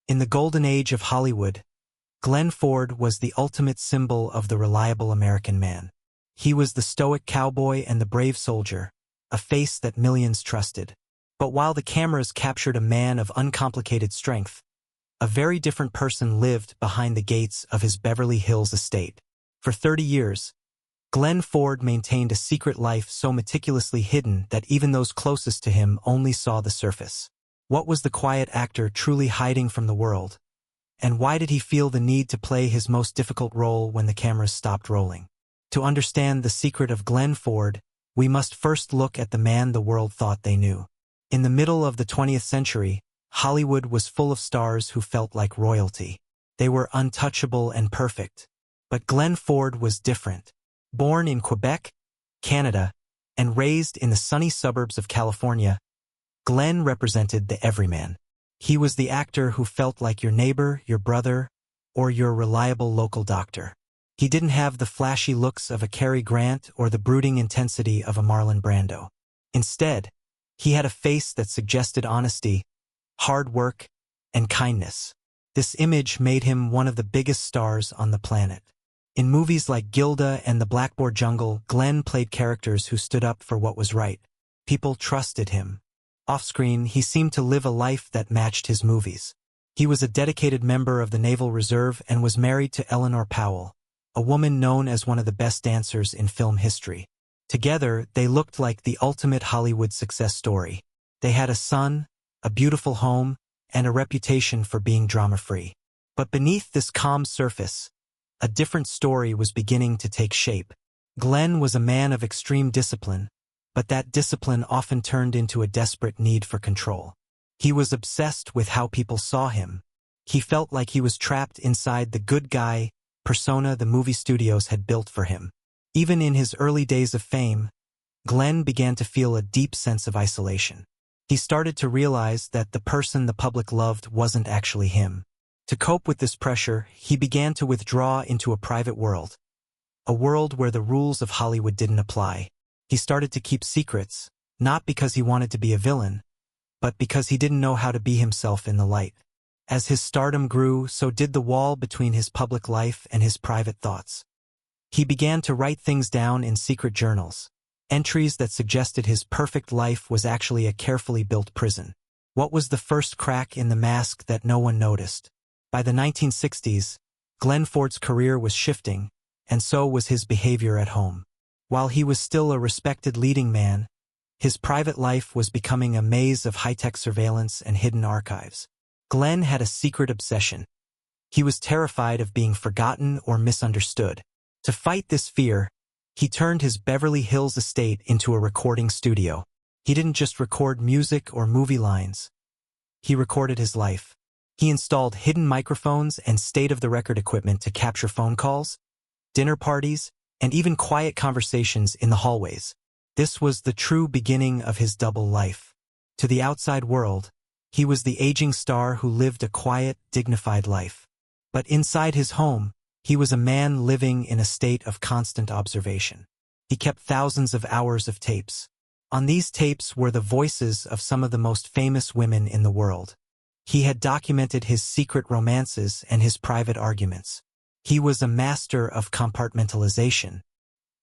In the golden age of Hollywood, Glenn Ford was the ultimate symbol of the reliable American man. He was the stoic cowboy and the brave soldier, a face that millions trusted. But while the cameras captured a man of uncomplicated strength, a very different person lived behind the gates of his Beverly Hills estate. For 30 years, Glenn Ford maintained a secret life so meticulously hidden that even those closest to him only saw the surface. What was the quiet actor truly hiding from the world? And why did he feel the need to play his most difficult role when the cameras stopped rolling? To understand the secret of Glenn Ford, we must first look at the man the world thought they knew. In the middle of the 20th century, Hollywood was full of stars who felt like royalty. They were untouchable and perfect. But Glenn Ford was different. Born in Quebec, Canada, and raised in the sunny suburbs of California, Glenn represented the everyman. He was the actor who felt like your neighbor, your brother, or your reliable local doctor. He didn't have the flashy looks of a Cary Grant or the brooding intensity of a Marlon Brando. Instead, he had a face that suggested honesty, hard work, and kindness. This image made him one of the biggest stars on the planet. In movies like Gilda and The Blackboard Jungle, Glenn played characters who stood up for what was right. People trusted him. Off-screen, he seemed to live a life that matched his movies. He was a dedicated member of the Naval Reserve and was married to Eleanor Powell, a woman known as one of the best dancers in film history. Together, they looked like the ultimate Hollywood success story. They had a son, a beautiful home, and a reputation for being drama-free. But beneath this calm surface, a different story was beginning to take shape. Glenn was a man of extreme discipline, but that discipline often turned into a desperate need for control. He was obsessed with how people saw him. He felt like he was trapped inside the good guy persona the movie studios had built for him. Even in his early days of fame, Glenn began to feel a deep sense of isolation. He started to realize that the person the public loved wasn't actually him. To cope with this pressure, he began to withdraw into a private world, a world where the rules of Hollywood didn't apply. He started to keep secrets, not because he wanted to be a villain, but because he didn't know how to be himself in the light. As his stardom grew, so did the wall between his public life and his private thoughts. He began to write things down in secret journals, entries that suggested his perfect life was actually a carefully built prison. What was the first crack in the mask that no one noticed? By the 1960s, Glenn Ford's career was shifting, and so was his behavior at home. While he was still a respected leading man, his private life was becoming a maze of high-tech surveillance and hidden archives. Glenn had a secret obsession. He was terrified of being forgotten or misunderstood. To fight this fear, he turned his Beverly Hills estate into a recording studio. He didn't just record music or movie lines. He recorded his life. He installed hidden microphones and state-of-the-record equipment to capture phone calls, dinner parties, and even quiet conversations in the hallways. This was the true beginning of his double life. To the outside world, he was the aging star who lived a quiet, dignified life. But inside his home, he was a man living in a state of constant observation. He kept thousands of hours of tapes. On these tapes were the voices of some of the most famous women in the world. He had documented his secret romances and his private arguments. He was a master of compartmentalization.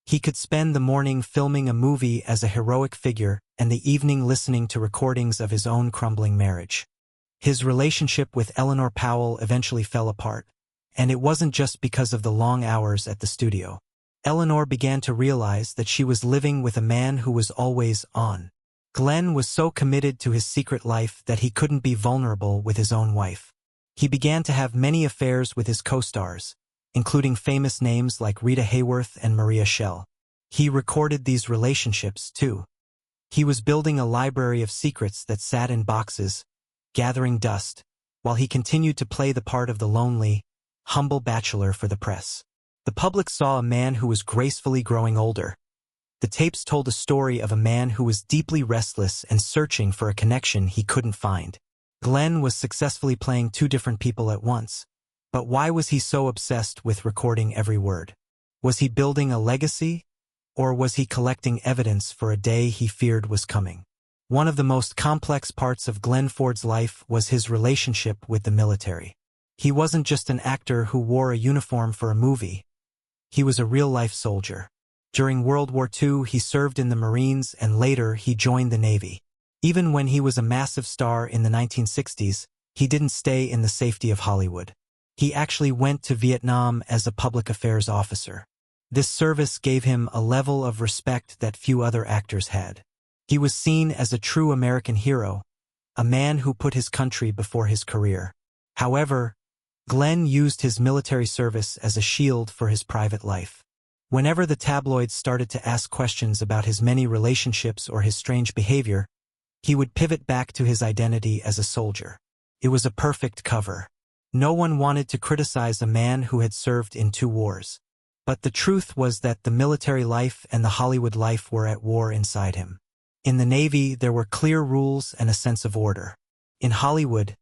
He could spend the morning filming a movie as a heroic figure and the evening listening to recordings of his own crumbling marriage. His relationship with Eleanor Powell eventually fell apart, and it wasn't just because of the long hours at the studio. Eleanor began to realize that she was living with a man who was always on. Glenn was so committed to his secret life that he couldn't be vulnerable with his own wife. He began to have many affairs with his co-stars, including famous names like Rita Hayworth and Maria Schell. He recorded these relationships, too. He was building a library of secrets that sat in boxes, gathering dust, while he continued to play the part of the lonely, humble bachelor for the press. The public saw a man who was gracefully growing older. The tapes told a story of a man who was deeply restless and searching for a connection he couldn't find. Glenn was successfully playing two different people at once. But why was he so obsessed with recording every word? Was he building a legacy, or was he collecting evidence for a day he feared was coming? One of the most complex parts of Glenn Ford's life was his relationship with the military. He wasn't just an actor who wore a uniform for a movie. He was a real-life soldier. During World War II, he served in the Marines and later he joined the Navy. Even when he was a massive star in the 1960s, he didn't stay in the safety of Hollywood. He actually went to Vietnam as a public affairs officer. This service gave him a level of respect that few other actors had. He was seen as a true American hero, a man who put his country before his career. However, Glenn used his military service as a shield for his private life. Whenever the tabloids started to ask questions about his many relationships or his strange behavior, he would pivot back to his identity as a soldier. It was a perfect cover. No one wanted to criticize a man who had served in 2 wars. But the truth was that the military life and the Hollywood life were at war inside him. In the Navy, there were clear rules and a sense of order. In Hollywood,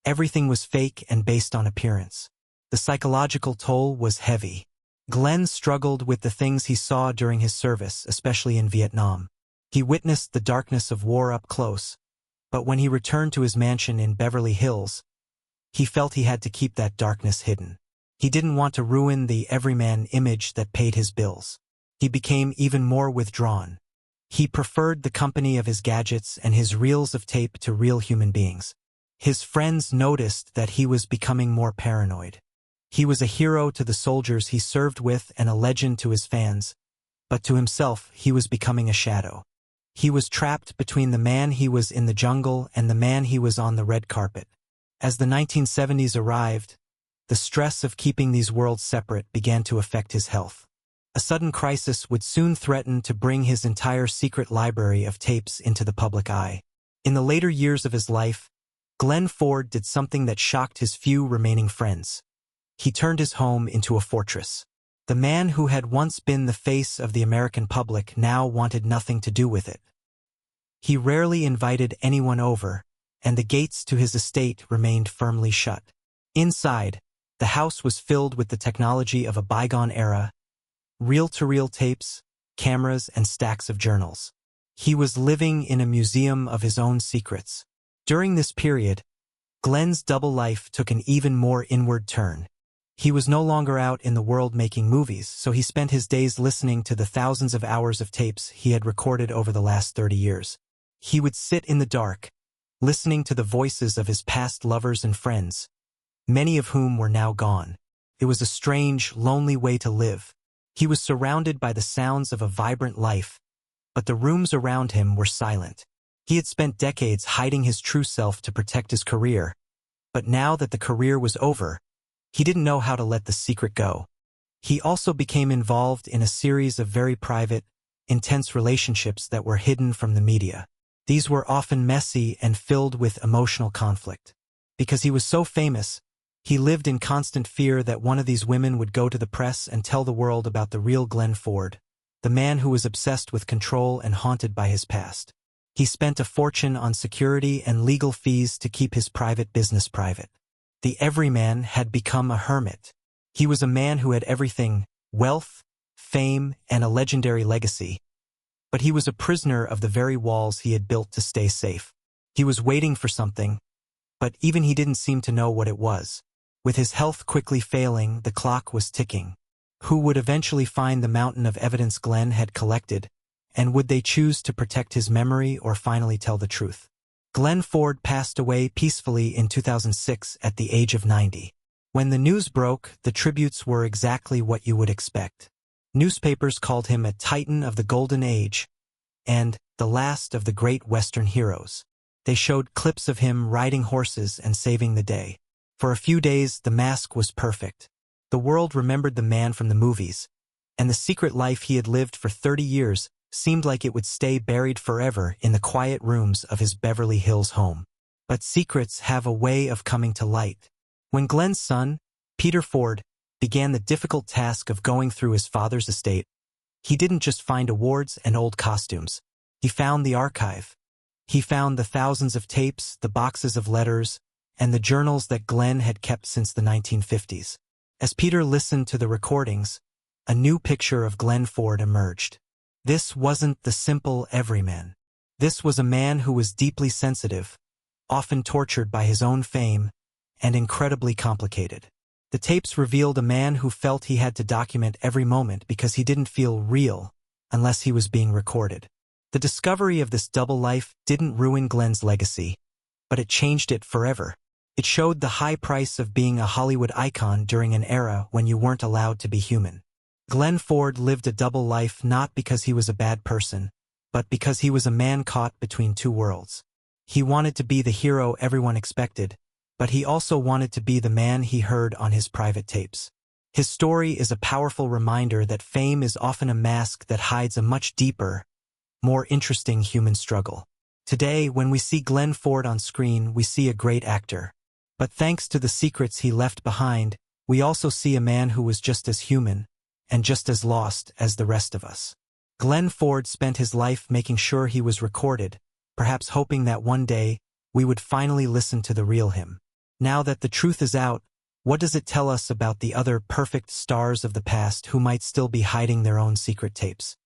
everything was fake and based on appearance. The psychological toll was heavy. Glenn struggled with the things he saw during his service, especially in Vietnam. He witnessed the darkness of war up close, but when he returned to his mansion in Beverly Hills, he felt he had to keep that darkness hidden. He didn't want to ruin the everyman image that paid his bills. He became even more withdrawn. He preferred the company of his gadgets and his reels of tape to real human beings. His friends noticed that he was becoming more paranoid. He was a hero to the soldiers he served with and a legend to his fans, but to himself he was becoming a shadow. He was trapped between the man he was in the jungle and the man he was on the red carpet. As the 1970s arrived, the stress of keeping these worlds separate began to affect his health. A sudden crisis would soon threaten to bring his entire secret library of tapes into the public eye. In the later years of his life, Glenn Ford did something that shocked his few remaining friends. He turned his home into a fortress. The man who had once been the face of the American public now wanted nothing to do with it. He rarely invited anyone over, and the gates to his estate remained firmly shut. Inside, the house was filled with the technology of a bygone era, reel-to-reel tapes, cameras, and stacks of journals. He was living in a museum of his own secrets. During this period, Glenn's double life took an even more inward turn. He was no longer out in the world making movies, so he spent his days listening to the thousands of hours of tapes he had recorded over the last 30 years. He would sit in the dark, listening to the voices of his past lovers and friends, many of whom were now gone. It was a strange, lonely way to live. He was surrounded by the sounds of a vibrant life, but the rooms around him were silent. He had spent decades hiding his true self to protect his career, but now that the career was over, he didn't know how to let the secret go. He also became involved in a series of very private, intense relationships that were hidden from the media. These were often messy and filled with emotional conflict. Because he was so famous, he lived in constant fear that one of these women would go to the press and tell the world about the real Glenn Ford, the man who was obsessed with control and haunted by his past. He spent a fortune on security and legal fees to keep his private business private. The everyman had become a hermit. He was a man who had everything: wealth, fame, and a legendary legacy. But he was a prisoner of the very walls he had built to stay safe. He was waiting for something, but even he didn't seem to know what it was. With his health quickly failing, the clock was ticking. Who would eventually find the mountain of evidence Glenn had collected, and would they choose to protect his memory or finally tell the truth? Glenn Ford passed away peacefully in 2006 at the age of 90. When the news broke, the tributes were exactly what you would expect. Newspapers called him a titan of the golden age and the last of the great Western heroes. They showed clips of him riding horses and saving the day. For a few days, the mask was perfect. The world remembered the man from the movies, and the secret life he had lived for 30 years seemed like it would stay buried forever in the quiet rooms of his Beverly Hills home. But secrets have a way of coming to light. When Glenn's son, Peter Ford, began the difficult task of going through his father's estate, he didn't just find awards and old costumes. He found the archive. He found the thousands of tapes, the boxes of letters, and the journals that Glenn had kept since the 1950s. As Peter listened to the recordings, a new picture of Glenn Ford emerged. This wasn't the simple everyman. This was a man who was deeply sensitive, often tortured by his own fame, and incredibly complicated. The tapes revealed a man who felt he had to document every moment because he didn't feel real unless he was being recorded. The discovery of this double life didn't ruin Glenn's legacy, but it changed it forever. It showed the high price of being a Hollywood icon during an era when you weren't allowed to be human. Glenn Ford lived a double life not because he was a bad person, but because he was a man caught between two worlds. He wanted to be the hero everyone expected, but he also wanted to be the man he heard on his private tapes. His story is a powerful reminder that fame is often a mask that hides a much deeper, more interesting human struggle. Today, when we see Glenn Ford on screen, we see a great actor. But thanks to the secrets he left behind, we also see a man who was just as human and just as lost as the rest of us. Glenn Ford spent his life making sure he was recorded, perhaps hoping that one day we would finally listen to the real him. Now that the truth is out, what does it tell us about the other perfect stars of the past who might still be hiding their own secret tapes?